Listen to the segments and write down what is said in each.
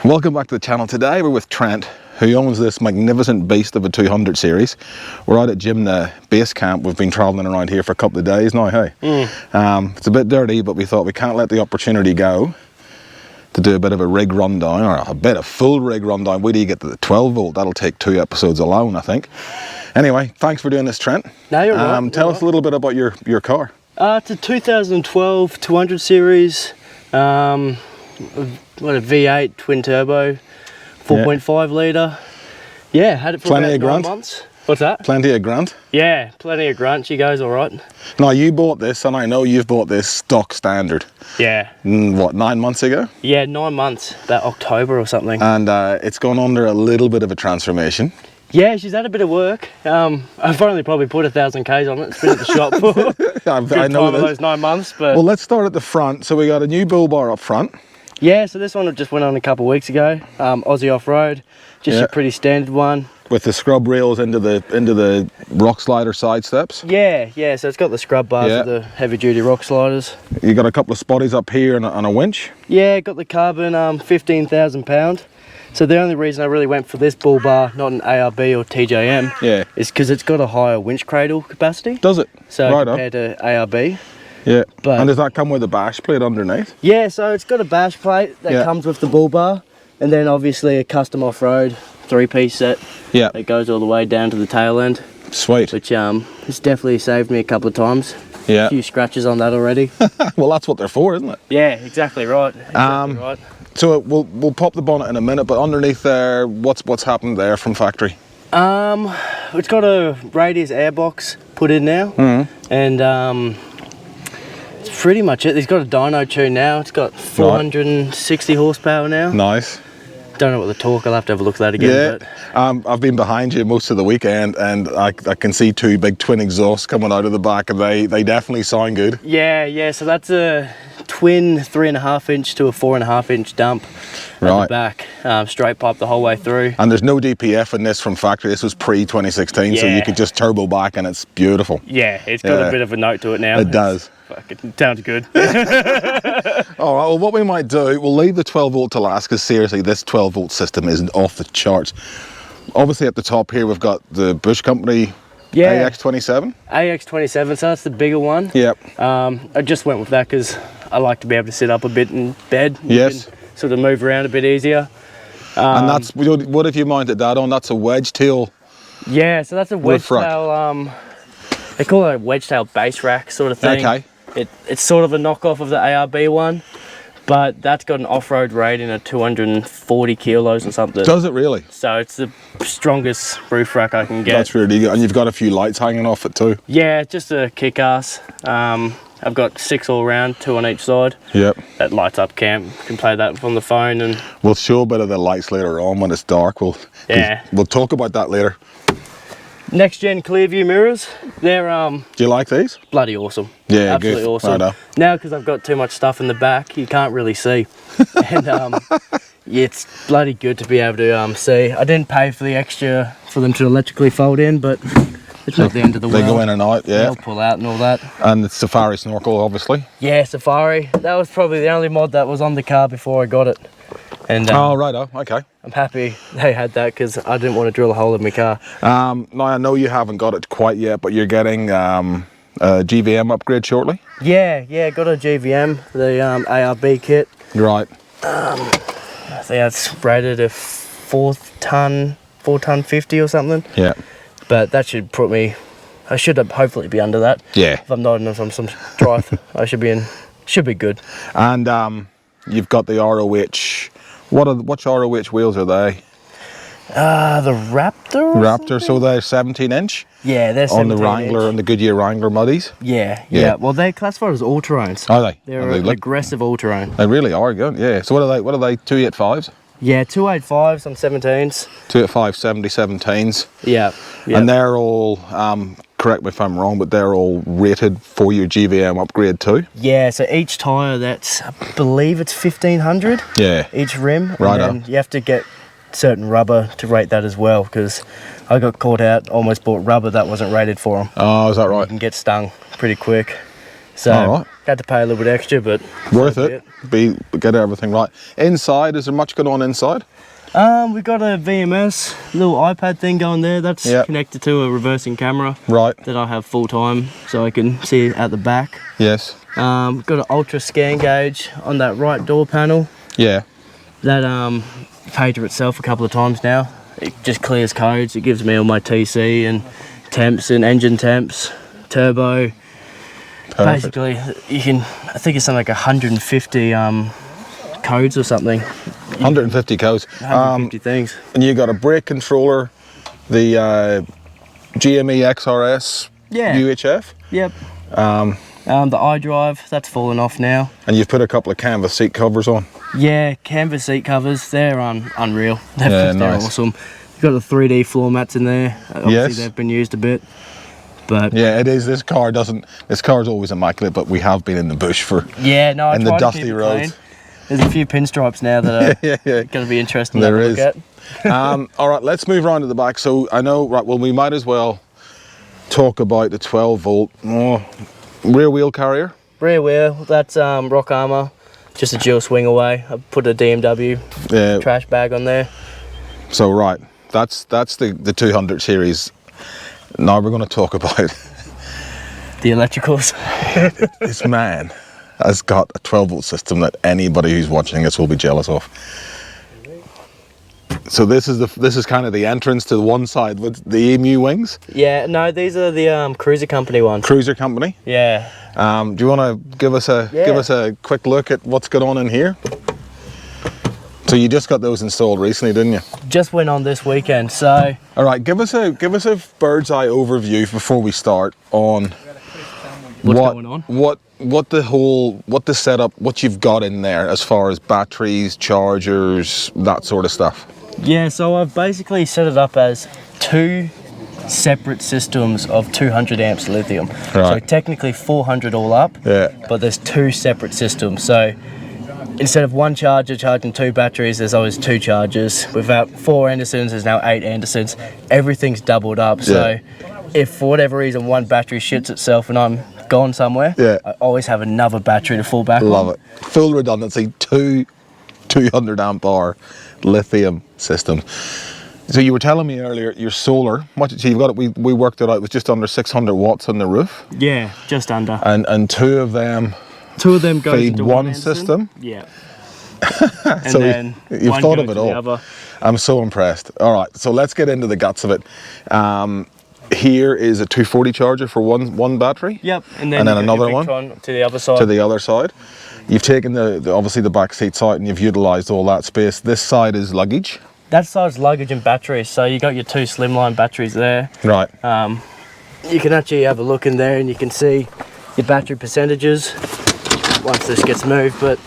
Welcome back to the channel. Today we're with Trent, who owns this magnificent beast of a 200 series. We're out at Jimna base camp. We've been travelling around here for a couple of days now, hey? It's a bit dirty, but we thought we can't let the opportunity go to do a bit of a rig rundown, or a bit of full rig rundown. Wait till you get to the 12 volt. That'll take 2 episodes alone, I think. Anyway, thanks for doing this, Trent. No, you're right. Tell us a little bit about your car. It's a 2012 200 series. What a V8 twin turbo, 4.5 litre. Yeah, had it for plenty about of 9 months. What's that? Plenty of grunt. Yeah, plenty of grunt. She goes all right. Now you bought this, and I know you've bought this stock standard. Yeah. What, 9 months ago? Yeah, 9 months, about October or something. And it's gone under a little bit of a transformation. Yeah, she's had a bit of work. I've only probably put 1,000 Ks on it. It's been at the shop for I know those 9 months. But well, let's start at the front. So we got a new Bullbar up front. Yeah, so this one just went on a couple of weeks ago. Aussie off-road, just a pretty standard one. With the scrub rails into the rock slider side steps. Yeah, so it's got the scrub bars with the heavy duty rock sliders. You got a couple of spotties up here and a winch. Yeah, got the carbon 15,000 pound. So the only reason I really went for this Bullbar, not an ARB or TJM, is because it's got a higher winch cradle capacity. Does it? So compared to ARB. Yeah, but and does that come with a bash plate underneath? Yeah, so it's got a bash plate that comes with the Bullbar, and then obviously a custom off-road 3-piece set. Yeah, it goes all the way down to the tail end. Sweet. Which it's definitely saved me a couple of times. Yeah, a few scratches on that already. Well, that's what they're for, isn't it? Yeah, exactly right. Right. So we'll pop the bonnet in a minute, but underneath there, what's happened there from factory? It's got a radius airbox put in now, and it's pretty much it. It's got a dyno tune now. It's got 460 horsepower now. Nice. Don't know what the torque. I'll have to have a look at that again. Yeah, but I've been behind you most of the weekend, and I can see 2 big twin exhausts coming out of the back, and they definitely sound good. Yeah. So that's a twin 3.5 inch to a 4.5 inch dump at the back, straight pipe the whole way through. And there's no DPF in this from factory. This was pre-2016, so you could just turbo back, and it's beautiful. Yeah, it's got a bit of a note to it now. It does. It sounds good. All right, well, what we might do, we'll leave the 12 volt to last, because seriously, this 12 volt system isn't off the charts. Obviously at the top here, we've got the Bush Company AX27. AX27, so that's the bigger one. Yep. I just went with that because I like to be able to sit up a bit in bed. Yes. Sort of move around a bit easier. And that's, what have you mounted that on? That's a wedge tail. Yeah, so that's a wedge tail, they call it a wedge tail base rack sort of thing. Okay. It's sort of a knockoff of the ARB one, but that's got an off-road rating of 240 kilos or something. Does it really? So it's the strongest roof rack I can get. That's really good. And you've got a few lights hanging off it too. Yeah, just a kick-ass. I've got 6 all round, 2 on each side. Yep. That lights up camp. You can play that from the phone. And we'll show a bit of the lights later on when it's dark. We'll talk about that later. Next gen clear view mirrors, they're do you like these? Bloody awesome. Yeah, absolutely good. Awesome. Now because I've got too much stuff in the back, you can't really see. And it's bloody good to be able to see. I didn't pay for the extra for them to electrically fold in, but it's not the end of the world. They go in and out, yeah. They'll pull out and all that. And the Safari snorkel, obviously. Yeah, Safari. That was probably the only mod that was on the car before I got it. And okay. I'm happy they had that because I didn't want to drill a hole in my car. Now I know you haven't got it quite yet, but you're getting a GVM upgrade shortly. Yeah, got a GVM, the ARB kit. Right. I think that's rated a 4 ton 50 or something. Yeah. But that should put me. I should hopefully be under that. Yeah. If I'm not in from some drive, I should be in. Should be good. And you've got the ROH. Which ROH wheels are they? The Raptor. Raptor, so they're 17 inch. Yeah, they're 17 on the Wrangler and the Goodyear Wrangler muddies. Yeah. Well, they're classified as all-terrains. Are they? They're an aggressive all-terrain. They really are good. Yeah. So what are they? 285s? Yeah, 285s on 17s. 285 17s. Yeah. And they're all. Correct me if I'm wrong, but they're all rated for your GVM upgrade too? Yeah, so each tyre, I believe it's 1500. Yeah. Each rim. Right. And then you have to get certain rubber to rate that as well, because I got caught out, almost bought rubber that wasn't rated for them. Oh, is that right? You can get stung pretty quick. So had to pay a little bit extra, but worth it. Get everything right. Inside, is there much going on inside? We've got a VMS little iPad thing going there. That's connected to a reversing camera. Right. That I have full time, so I can see at the back. Yes. Got an ultra scan gauge on that right door panel. Yeah. That paid for itself a couple of times now. It just clears codes. It gives me all my TC and temps and engine temps, turbo. Perfect. Basically, you can. I think it's something like 150 codes or something. 150 codes. 150 things. And you got a brake controller, the GME XRS UHF. Yep. The iDrive, that's fallen off now. And you've put a couple of canvas seat covers on. Yeah, canvas seat covers. They're unreal. They're awesome. You've got the 3D floor mats in there. Obviously, they've been used a bit. But yeah, it is. This car's always immaculate, but we have been in the bush for in the dusty roads. There's a few pinstripes now that are going to be interesting to look at. All right, let's move around to the back. So I know, well, we might as well talk about the 12 volt rear wheel carrier. Rear wheel, that's rock armor, just a dual swing away. I put a DMW trash bag on there. So that's the 200 series. Now we're going to talk about the electricals. This man has got a 12 volt system that anybody who's watching this will be jealous of. So this is kind of the entrance to the one side with the Emu wings. Yeah, no, these are the Cruiser Company ones. Cruiser Company. Yeah. Do you want to give us a quick look at what's going on in here? So you just got those installed recently, didn't you? Just went on this weekend. So. All right, give us a bird's eye overview before we start on what's going on. What the setup, what you've got in there as far as batteries, chargers, that sort of stuff. Yeah, so I've basically set it up as 2 separate systems of 200 amps lithium. Right. So technically 400 all up. Yeah. But there's 2 separate systems. So instead of 1 charger charging 2 batteries, there's always 2 chargers. Without 4 Andersons, there's now 8 Andersons. Everything's doubled up. So if for whatever reason 1 battery shits itself and I'm gone somewhere, I always have another battery to fall back on. Love it. Full redundancy, 2 200 amp hour lithium systems. So you were telling me earlier your solar, so you've got it, we worked it out, it was just under 600 watts on the roof. Yeah, just under. And 2 of them go feed one system. Yeah. And so then you've thought of it all. I'm so impressed. All right, so let's get into the guts of it. Here is a 240 charger for one battery. Yep, and then another one to the other side. To the other side. You've taken obviously the back seats out and you've utilised all that space. This side is luggage. That side's luggage and batteries. So you got your 2 slimline batteries there. Right. You can actually have a look in there and you can see your battery percentages once this gets moved. But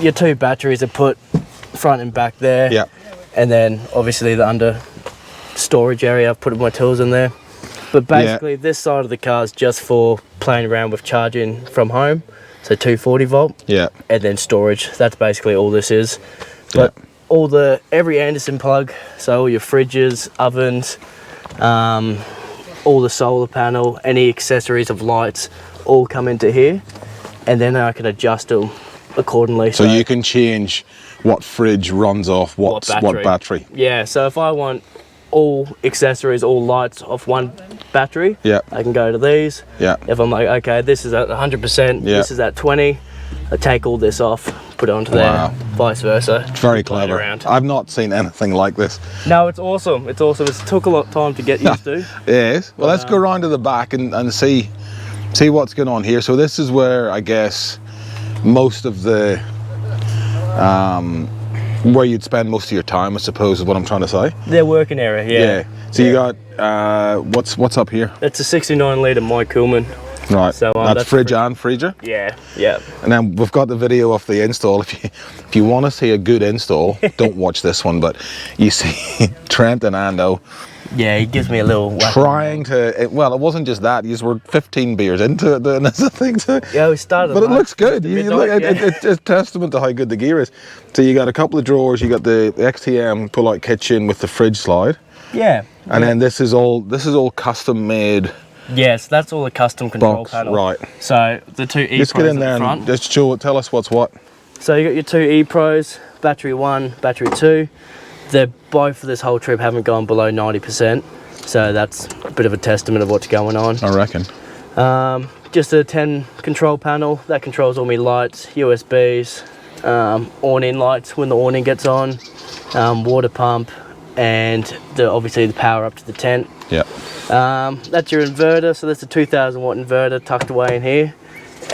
your 2 batteries are put front and back there. Yeah. And then obviously the under storage area, I've put my tools in there. But basically this side of the car is just for playing around with charging from home. So 240 volt. Yeah. And then storage. That's basically all this is. But every Anderson plug, so all your fridges, ovens, all the solar panel, any accessories of lights, all come into here, and then I can adjust them accordingly. So you can change what fridge runs off what battery. Yeah, so if I want all accessories, all lights off one battery, I can go to these. Yeah. If I'm like, okay, this is at 100%, this is at 20, I take all this off, put it onto there, vice versa. It's very clever. I've not seen anything like this. No, it's awesome. It's awesome. It took a lot of time to get used to. Yes. Well, let's go around to the back and see what's going on here. So this is where I guess most of the where you'd spend most of your time, I suppose, is what I'm trying to say. Their working area, yeah. So you got what's up here? It's a 69 litre Mike Coolman. Right. So that's fridge and freezer. Yeah. Yeah. And then we've got the video of the install. If you want to see a good install, don't watch this one. But you see Trent and Ando. Yeah, he gives me a little trying to. Well, it wasn't just that. You were 15 beers into it, doing this thing. So, yeah, we started. But it looks good. It's a testament to how good the gear is. So you got a couple of drawers. You got the XTM pull-out kitchen with the fridge slide. Yeah. And then this is all custom made Yes, that's all a custom control panel. Right. So the two E-Pros Just get in there at the front. and just tell us what's what. So you got your two E-Pros, battery 1, battery 2. They're both for this whole trip haven't gone below 90%. So that's a bit of a testament of what's going on. I reckon. Just a 10 control panel that controls all my lights, USBs, awning lights when the awning gets on, water pump, and obviously the power up to the tent. Yeah. That's your inverter, so that's a 2000 watt inverter tucked away in here.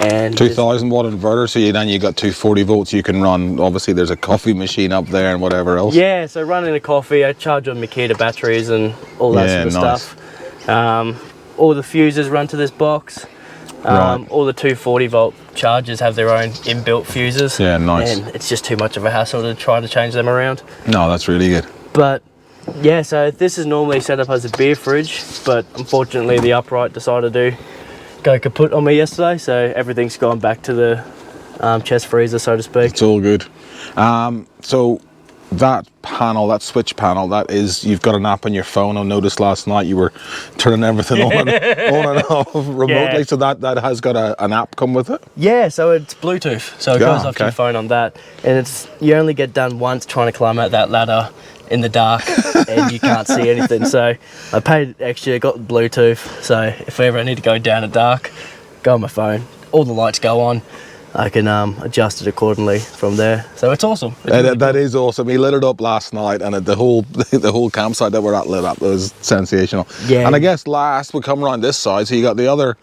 And 2000 watt inverter, so then you got 240 volts you can run. Obviously there's a coffee machine up there and whatever else. Yeah, so running a coffee, I charge on Makita batteries and all that sort of stuff. All the fuses run to this box. Right. All the 240 volt chargers have their own inbuilt fuses. Yeah, nice. And it's just too much of a hassle to try to change them around. No, that's really good. But yeah, so this is normally set up as a beer fridge, but unfortunately the upright decided to go kaput on me yesterday, so everything's gone back to the chest freezer, so to speak. It's all good. So that panel, that switch panel, that is, you've got an app on your phone. I noticed last night you were turning everything on and off remotely. Yeah. So that has got an app come with it? Yeah, so it's Bluetooth, so it goes off to your phone on that, and you only get done once trying to climb out that ladder in the dark and you can't see anything. So I paid extra, got Bluetooth, so if I ever need to go down in the dark, go on my phone, all the lights go on, I can adjust it accordingly from there. So it's awesome. It's really that is awesome. We lit it up last night, and the whole campsite that we're at lit up. It was sensational. Yeah. And I guess last we come around this side, so you got the other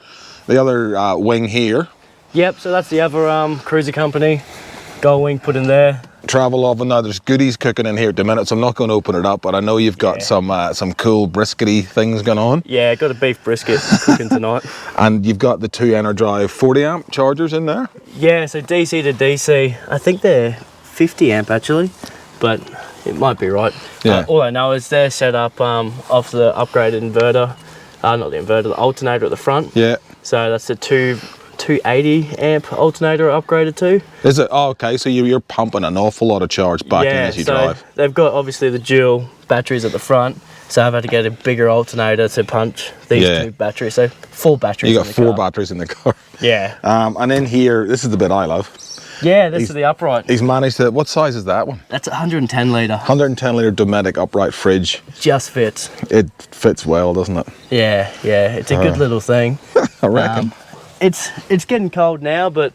wing here. Yep. So that's the other cruiser company. Gold wing put in there. Travel oven. Now there's goodies cooking in here at the minute, so I'm not going to open it up, but I know you've got some cool briskety things going on. Yeah, got a beef brisket cooking tonight. And you've got the two EnerDrive 40 amp chargers in there. Yeah, so DC to DC. I think they're 50 amp actually, but it might be right. Yeah. All I know is they're set up off the upgraded inverter, not the inverter, the alternator at the front. Yeah. So that's the 280 amp alternator upgraded to. Is it? Oh, okay, so you're pumping an awful lot of charge back in as you drive. They've got obviously the dual batteries at the front, so I've had to get a bigger alternator to punch these two batteries, so 4 batteries. You got 4 batteries in the car. Yeah. And in here, this is the bit I love. Yeah, this is the upright. He's managed to, what size is that one? That's 110 litre. 110 litre Dometic upright fridge. Just fits. It fits well, doesn't it? Yeah, it's a good little thing. I reckon. It's getting cold now, but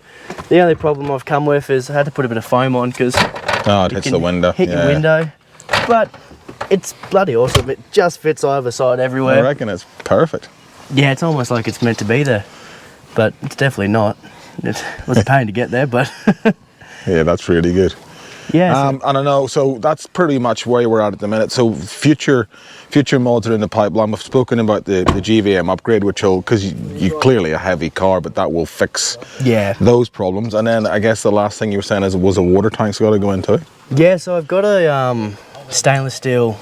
the only problem I've come with is I had to put a bit of foam on because it hits the window. Hit your window. But it's bloody awesome. It just fits either side everywhere. I reckon it's perfect. Yeah, it's almost like it's meant to be there, but it's definitely not. It was a pain to get there, but yeah, that's really good. Yeah. And I know, so that's pretty much where we're at the minute. So future mods are in the pipeline. We've spoken about the GVM upgrade, which will, because you clearly a heavy car, but that will fix those problems. And then I guess the last thing you were saying was a water tank's got to go into. Yeah, so I've got a stainless steel,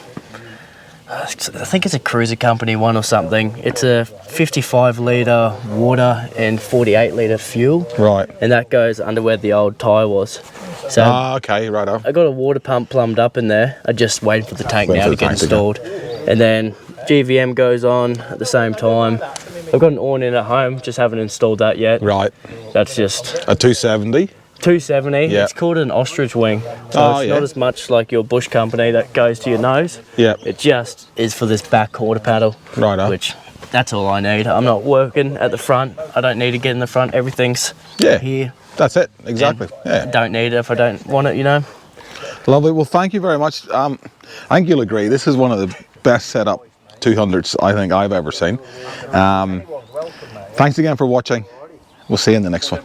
I think it's a cruiser company one or something. It's a 55 litre water and 48 litre fuel. Right. And that goes under where the old tyre was. So okay, right on. I got a water pump plumbed up in there. I just waiting for the tank now to get installed. And then GVM goes on at the same time. I've got an awning at home, just haven't installed that yet. Right. That's just a 270. 270. Yeah. It's called an ostrich wing. So it's not as much like your Bush company that goes to your nose. Yeah. It just is for this back quarter paddle. Right on. Which that's all I need. I'm not working at the front. I don't need to get in the front. Everything's here. That's it. Exactly. I don't need it if I don't want it, you know. Lovely. Well, thank you very much. I think you'll agree. This is one of the best setup 200s I think I've ever seen. Thanks again for watching. We'll see you in the next one.